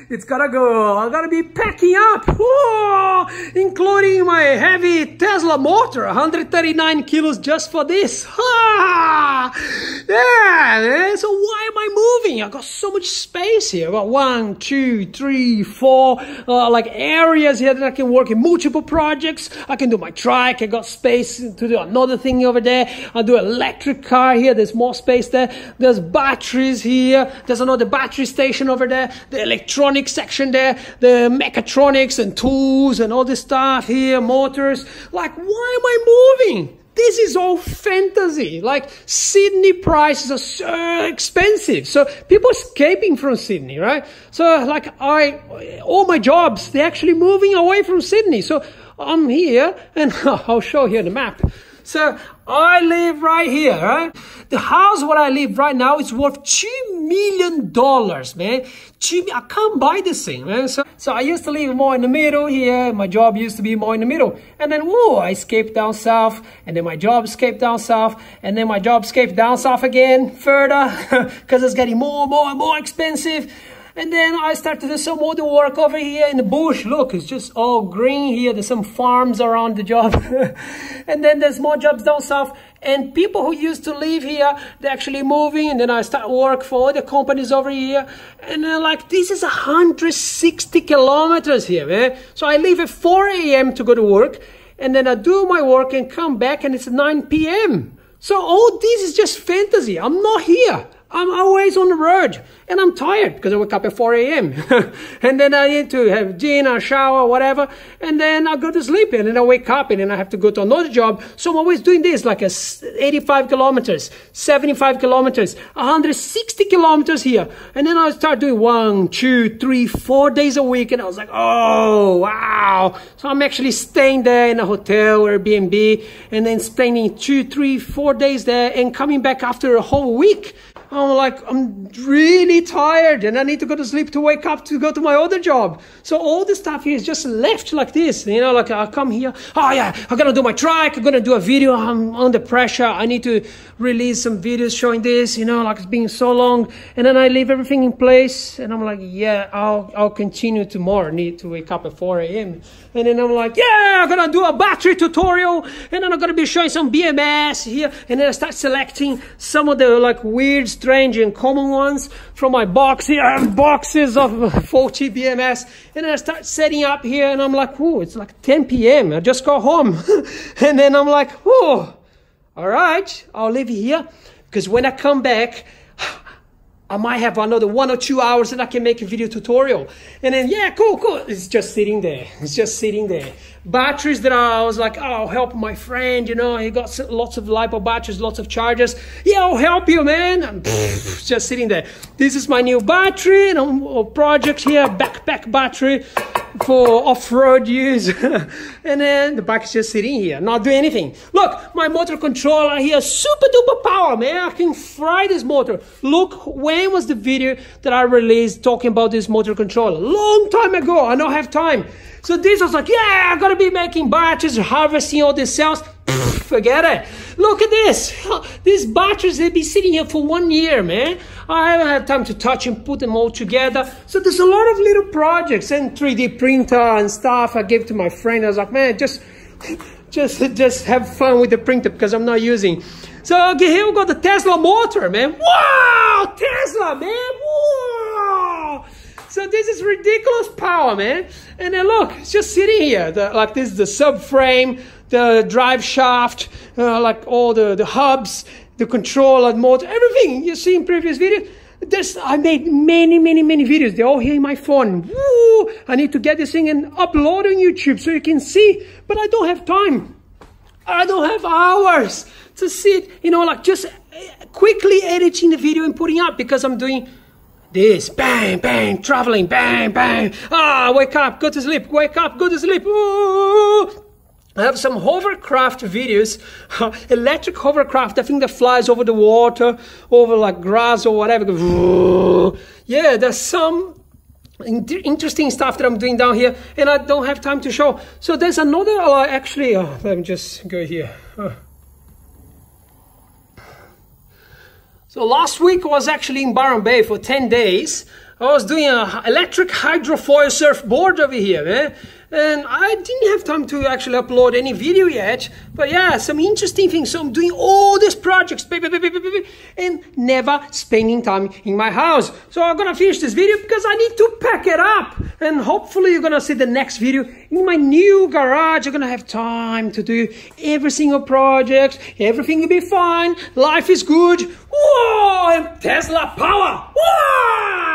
it's gotta go. I gotta be packing up, whoa, including my heavy Tesla motor, 139 kilos just for this. Yeah, man. So why am I moving? I got so much space here. I got 1, 2, 3, 4 like areas here that I can work in multiple projects. I can do my trike. I got space to do another thing over there. I do electric car here. There's more space there. There's batteries here. There's another battery station over there. The electronics section there. The mechatronics and tools and all this stuff here. Motors. Like, why am I moving? This is all fantasy. Like, Sydney prices are so expensive. So people escaping from Sydney, right? So like all my jobs, they're actually moving away from Sydney. So I'm here and I'll show you the map. So I live right here, right? The house where I live right now is worth $2 million, man. I can't buy this thing, man. So I used to live more in the middle here. My job used to be more in the middle. And then, whoa, I escaped down south. And then my job escaped down south. And then my job escaped down south again, further, because it's getting more and more expensive. And then I started to do some more work over here in the bush. Look, it's just all green here. There's some farms around the job. And then there's more jobs down south. And people who used to live here, they're actually moving. And then I start work for other companies over here. And they're like, this is 160 kilometers here, man. So I leave at 4 a.m. to go to work. And then I do my work and come back and it's 9 p.m. So all this is just fantasy. I'm not here. I'm always on the road and I'm tired because I wake up at 4 a.m. and then I need to have dinner, shower, whatever. And then I go to sleep and then I wake up and then I have to go to another job. So I'm always doing this, like 85 kilometers, 75 kilometers, 160 kilometers here. And then I start doing 1, 2, 3, 4 days a week. And I was like, oh, wow. So I'm actually staying there in a hotel or Airbnb and then spending 2, 3, 4 days there and coming back after a whole week. I'm really tired and I need to go to sleep to wake up to go to my other job. So all the stuff here is just left like this. You know, like I come here. Oh yeah, I'm going to do my trike. I'm going to do a video. I'm under pressure. I need to release some videos showing this, you know, like it's been so long. And then I leave everything in place. And I'm like, yeah, I'll continue tomorrow. I need to wake up at 4 a.m. And then I'm like, yeah, I'm going to do a battery tutorial. And then I'm going to be showing some BMS here. And then I start selecting some of the like weird, strange and common ones from my box here. I have boxes of faulty BMS. And then I start setting up here and I'm like, whoa, it's like 10 p.m. I just got home. And then I'm like, whoa, all right, I'll leave here because when I come back, I might have another 1 or 2 hours and I can make a video tutorial. And then, yeah, cool. It's just sitting there. It's just sitting there. Batteries that I was like, oh, I'll help my friend, you know, he got lots of LiPo batteries, lots of chargers. Yeah, I'll help you, man. I'm just sitting there. This is my new battery and a project here, backpack battery for off-road use. And then the bike is just sitting here, not doing anything. Look, my motor controller here, super duper power, man. I can fry this motor. Look, when was the video that I released talking about this motor controller? Long time ago. I don't have time. So this was like, yeah, I'm gonna be making batteries, harvesting all these cells. Forget it. Look at this. These batteries, they've been sitting here for 1 year, man. I haven't had time to touch and put them all together. So there's a lot of little projects and 3D printer and stuff I gave to my friend. I was like, man, just have fun with the printer because I'm not using. So okay, here we got the Tesla motor, man. Wow, Tesla, man. Wow. So this is ridiculous power, man. And then look, it's just sitting here. Like this is the subframe, the drive shaft, like all the hubs, the controller, motor, everything you see in previous videos. I made many videos. They're all here in my phone. Woo! I need to get this thing and upload on YouTube so you can see. But I don't have time. I don't have hours to sit, you know, like just quickly editing the video and putting up because I'm doing this, bang, bang, traveling, bang, bang. Wake up, go to sleep, wake up, go to sleep. Ooh. I have some hovercraft videos, electric hovercraft, I think that flies over the water, over like grass or whatever. Yeah, there's some interesting stuff that I'm doing down here and I don't have time to show. So there's another, let me just go here. So last week I was actually in Byron Bay for 10 days. I was doing an electric hydrofoil surfboard over here, man. And I didn't have time to actually upload any video yet. But yeah, some interesting things. So I'm doing all these projects and never spending time in my house. So I'm gonna finish this video because I need to pack it up. And hopefully you're gonna see the next video in my new garage. I'm gonna have time to do every single project. Everything will be fine. Life is good. Whoa! And Tesla power! Whoa!